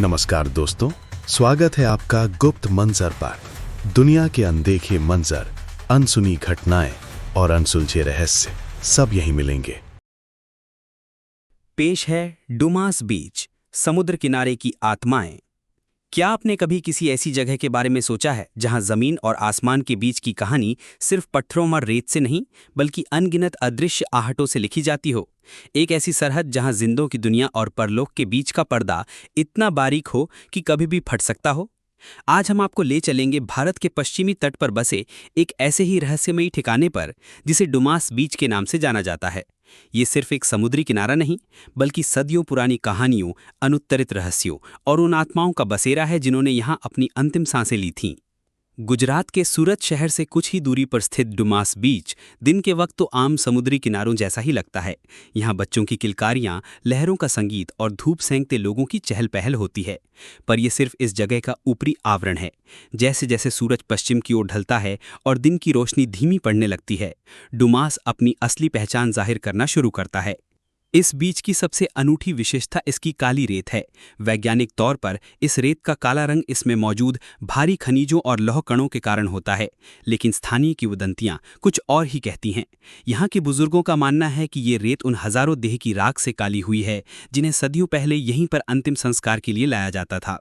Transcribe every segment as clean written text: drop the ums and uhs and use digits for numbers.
नमस्कार दोस्तों, स्वागत है आपका गुप्त मंजर पर। दुनिया के अनदेखे मंजर, अनसुनी घटनाएं और अनसुलझे रहस्य सब यहीं मिलेंगे। पेश है डुमास बीच, समुद्र किनारे की आत्माएं। क्या आपने कभी किसी ऐसी जगह के बारे में सोचा है जहां जमीन और आसमान के बीच की कहानी सिर्फ पत्थरों और रेत से नहीं बल्कि अनगिनत अदृश्य आहटों से लिखी जाती हो? एक ऐसी सरहद जहां जिंदों की दुनिया और परलोक के बीच का पर्दा इतना बारीक हो कि कभी भी फट सकता हो। आज हम आपको ले चलेंगे भारत के पश्चिमी तट पर बसे एक ऐसे ही रहस्यमयी ठिकाने पर जिसे डुमास बीच के नाम से जाना जाता है। ये सिर्फ एक समुद्री किनारा नहीं बल्कि सदियों पुरानी कहानियों, अनुत्तरित रहस्यों और उन आत्माओं का बसेरा है जिन्होंने यहाँ अपनी अंतिम सांसें ली थीं। गुजरात के सूरत शहर से कुछ ही दूरी पर स्थित डुमास बीच दिन के वक्त तो आम समुद्री किनारों जैसा ही लगता है। यहाँ बच्चों की किलकारियाँ, लहरों का संगीत और धूप सेंकते लोगों की चहल पहल होती है। पर यह सिर्फ इस जगह का ऊपरी आवरण है। जैसे जैसे सूरज पश्चिम की ओर ढलता है और दिन की रोशनी धीमी पड़ने लगती है, डुमास अपनी असली पहचान जाहिर करना शुरू करता है। इस बीच की सबसे अनूठी विशेषता इसकी काली रेत है। वैज्ञानिक तौर पर इस रेत का काला रंग इसमें मौजूद भारी खनिजों और लौह कणों के कारण होता है, लेकिन स्थानीय किंवदंतियां कुछ और ही कहती हैं। यहाँ के बुजुर्गों का मानना है कि ये रेत उन हजारों देह की राख से काली हुई है जिन्हें सदियों पहले यहीं पर अंतिम संस्कार के लिए लाया जाता था।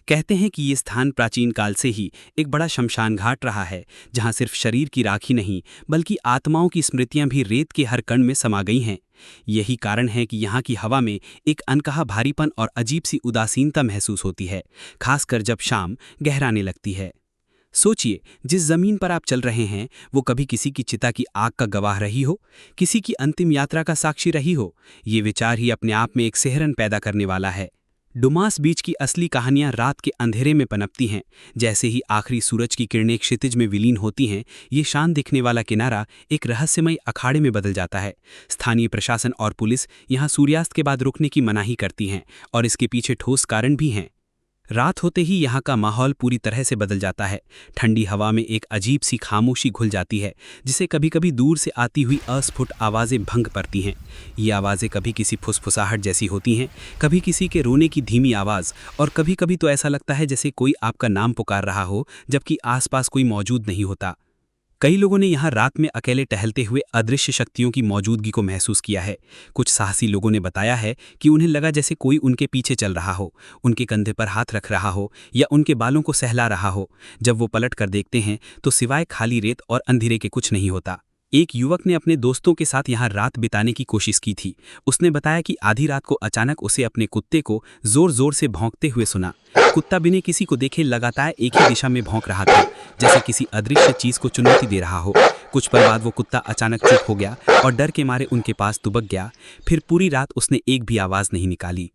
कहते हैं कि ये स्थान प्राचीन काल से ही एक बड़ा शमशान घाट रहा है, जहां सिर्फ शरीर की राख ही नहीं बल्कि आत्माओं की स्मृतियां भी रेत के हर कण में समा गई हैं। यही कारण है कि यहाँ की हवा में एक अनकहा भारीपन और अजीब सी उदासीनता महसूस होती है, खासकर जब शाम गहराने लगती है। सोचिए, जिस जमीन पर आप चल रहे हैं वो कभी किसी की चिता की आग का गवाह रही हो, किसी की अंतिम यात्रा का साक्षी रही हो। ये विचार ही अपने आप में एक सिहरन पैदा करने वाला है। डुमास बीच की असली कहानियां रात के अंधेरे में पनपती हैं। जैसे ही आखिरी सूरज की किरणें क्षितिज में विलीन होती हैं, ये शांत दिखने वाला किनारा एक रहस्यमय अखाड़े में बदल जाता है। स्थानीय प्रशासन और पुलिस यहाँ सूर्यास्त के बाद रुकने की मनाही करती हैं और इसके पीछे ठोस कारण भी हैं। रात होते ही यहाँ का माहौल पूरी तरह से बदल जाता है। ठंडी हवा में एक अजीब सी खामोशी घुल जाती है, जिसे कभी कभी दूर से आती हुई अस्फुट आवाज़ें भंग पड़ती हैं। ये आवाज़ें कभी किसी फुसफुसाहट जैसी होती हैं, कभी किसी के रोने की धीमी आवाज़, और कभी कभी तो ऐसा लगता है जैसे कोई आपका नाम पुकार रहा हो जबकि आसपास कोई मौजूद नहीं होता। कई लोगों ने यहाँ रात में अकेले टहलते हुए अदृश्य शक्तियों की मौजूदगी को महसूस किया है। कुछ साहसी लोगों ने बताया है कि उन्हें लगा जैसे कोई उनके पीछे चल रहा हो, उनके कंधे पर हाथ रख रहा हो या उनके बालों को सहला रहा हो। जब वो पलट कर देखते हैं तो सिवाय खाली रेत और अंधेरे के कुछ नहीं होता। एक युवक ने अपने दोस्तों के साथ यहाँ रात बिताने की कोशिश की थी। उसने बताया कि आधी रात को अचानक उसे अपने कुत्ते को जोर जोर से भौंकते हुए सुना। कुत्ता बिना किसी को देखे लगातार एक ही दिशा में भौंक रहा था, जैसे किसी अदृश्य चीज को चुनौती दे रहा हो। कुछ पल बाद वो कुत्ता अचानक चुप हो गया और डर के मारे उनके पास दुबक गया। फिर पूरी रात उसने एक भी आवाज नहीं निकाली।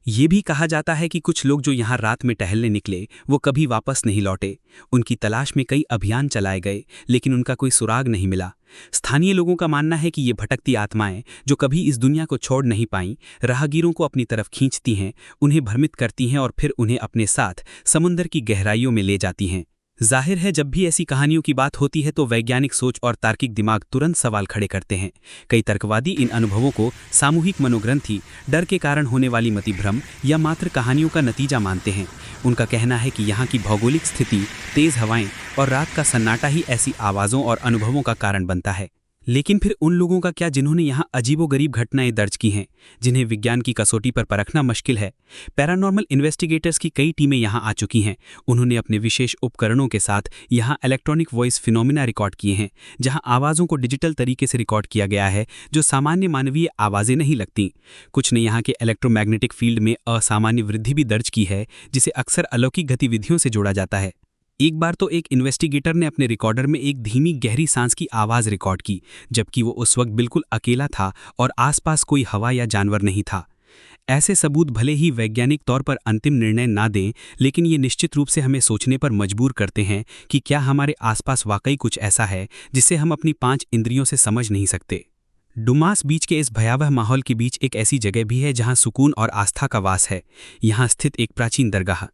ये भी कहा जाता है कि कुछ लोग जो यहाँ रात में टहलने निकले वो कभी वापस नहीं लौटे। उनकी तलाश में कई अभियान चलाए गए, लेकिन उनका कोई सुराग नहीं मिला। स्थानीय लोगों का मानना है कि ये भटकती आत्माएं जो कभी इस दुनिया को छोड़ नहीं पाईं, राहगीरों को अपनी तरफ खींचती हैं, उन्हें भ्रमित करती हैं और फिर उन्हें अपने साथ समुद्र की गहराइयों में ले जाती हैं। जाहिर है, जब भी ऐसी कहानियों की बात होती है तो वैज्ञानिक सोच और तार्किक दिमाग तुरंत सवाल खड़े करते हैं। कई तर्कवादी इन अनुभवों को सामूहिक मनोग्रंथि, डर के कारण होने वाली मतिभ्रम या मात्र कहानियों का नतीजा मानते हैं। उनका कहना है कि यहाँ की भौगोलिक स्थिति, तेज हवाएं और रात का सन्नाटा ही ऐसी आवाज़ों और अनुभवों का कारण बनता है। लेकिन फिर उन लोगों का क्या जिन्होंने यहाँ अजीबोगरीब घटनाएं दर्ज की हैं, जिन्हें विज्ञान की कसौटी पर परखना मुश्किल है? पैरानॉर्मल इन्वेस्टिगेटर्स की कई टीमें यहाँ आ चुकी हैं। उन्होंने अपने विशेष उपकरणों के साथ यहाँ इलेक्ट्रॉनिक वॉइस फिनोमिना रिकॉर्ड किए हैं, जहाँ आवाज़ों को डिजिटल तरीके से रिकॉर्ड किया गया है जो सामान्य मानवीय आवाज़ें नहीं लगती। कुछ ने यहाँ के इलेक्ट्रोमैग्नेटिक फील्ड में असामान्य वृद्धि भी दर्ज की है, जिसे अक्सर अलौकिक गतिविधियों से जोड़ा जाता है। एक बार तो एक इन्वेस्टिगेटर ने अपने रिकॉर्डर में एक धीमी गहरी सांस की आवाज़ रिकॉर्ड की, जबकि वो उस वक्त बिल्कुल अकेला था और आसपास कोई हवा या जानवर नहीं था। ऐसे सबूत भले ही वैज्ञानिक तौर पर अंतिम निर्णय ना दें, लेकिन ये निश्चित रूप से हमें सोचने पर मजबूर करते हैं कि क्या हमारे आसपास वाकई कुछ ऐसा है जिसे हम अपनी 5 इंद्रियों से समझ नहीं सकते। डुमास बीच के इस भयावह माहौल के बीच एक ऐसी जगह भी है जहां सुकून और आस्था का वास है। यहाँ स्थित एक प्राचीन दरगाह।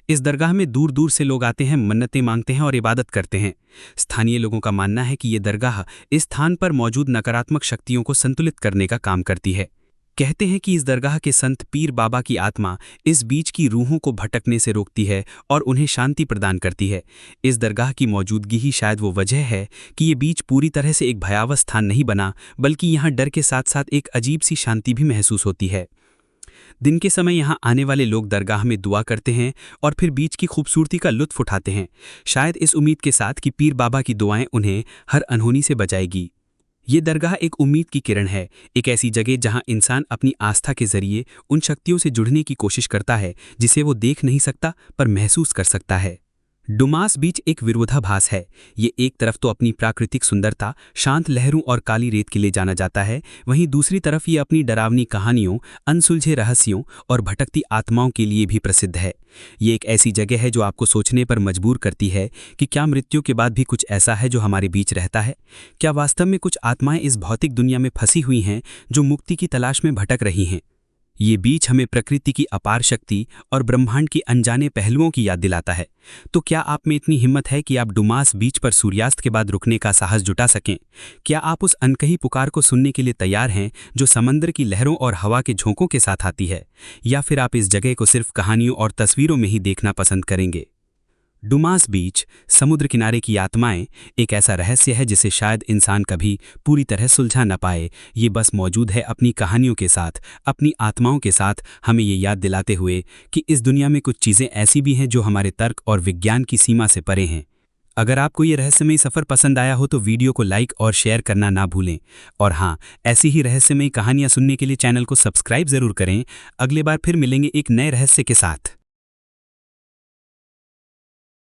इस दरगाह में दूर दूर से लोग आते हैं, मन्नतें मांगते हैं और इबादत करते हैं। स्थानीय लोगों का मानना है कि ये दरगाह इस स्थान पर मौजूद नकारात्मक शक्तियों को संतुलित करने का काम करती है। कहते हैं कि इस दरगाह के संत पीर बाबा की आत्मा इस बीच की रूहों को भटकने से रोकती है और उन्हें शांति प्रदान करती है। इस दरगाह की मौजूदगी ही शायद वो वजह है कि ये बीच पूरी तरह से एक भयावह स्थान नहीं बना, बल्कि यहाँ डर के साथ साथ एक अजीब सी शांति भी महसूस होती है। दिन के समय यहाँ आने वाले लोग दरगाह में दुआ करते हैं और फिर बीच की खूबसूरती का लुत्फ उठाते हैं, शायद इस उम्मीद के साथ कि पीर बाबा की दुआएं उन्हें हर अनहोनी से बचाएगी। ये दरगाह एक उम्मीद की किरण है, एक ऐसी जगह जहां इंसान अपनी आस्था के जरिए उन शक्तियों से जुड़ने की कोशिश करता है जिसे वो देख नहीं सकता पर महसूस कर सकता है। डुमास बीच एक विरोधाभास है। ये एक तरफ तो अपनी प्राकृतिक सुंदरता, शांत लहरों और काली रेत के लिए जाना जाता है, वहीं दूसरी तरफ ये अपनी डरावनी कहानियों, अनसुलझे रहस्यों और भटकती आत्माओं के लिए भी प्रसिद्ध है। ये एक ऐसी जगह है जो आपको सोचने पर मजबूर करती है कि क्या मृत्यु के बाद भी कुछ ऐसा है जो हमारे बीच रहता है? क्या वास्तव में कुछ आत्माएं इस भौतिक दुनिया में फंसी हुई हैं जो मुक्ति की तलाश में भटक रही हैं? ये बीच हमें प्रकृति की अपार शक्ति और ब्रह्मांड की अनजाने पहलुओं की याद दिलाता है। तो क्या आप में इतनी हिम्मत है कि आप डुमास बीच पर सूर्यास्त के बाद रुकने का साहस जुटा सकें? क्या आप उस अनकही पुकार को सुनने के लिए तैयार हैं जो समंदर की लहरों और हवा के झोंकों के साथ आती है? या फिर आप इस जगह को सिर्फ कहानियों और तस्वीरों में ही देखना पसंद करेंगे? डुमास बीच, समुद्र किनारे की आत्माएं, एक ऐसा रहस्य है जिसे शायद इंसान कभी पूरी तरह सुलझा न पाए। ये बस मौजूद है अपनी कहानियों के साथ, अपनी आत्माओं के साथ, हमें ये याद दिलाते हुए कि इस दुनिया में कुछ चीज़ें ऐसी भी हैं जो हमारे तर्क और विज्ञान की सीमा से परे हैं। अगर आपको ये रहस्यमयी सफ़र पसंद आया हो तो वीडियो को लाइक और शेयर करना ना भूलें। और हाँ, ऐसी ही रहस्यमयी कहानियाँ सुनने के लिए चैनल को सब्सक्राइब ज़रूर करें। अगले बार फिर मिलेंगे एक नए रहस्य के साथ।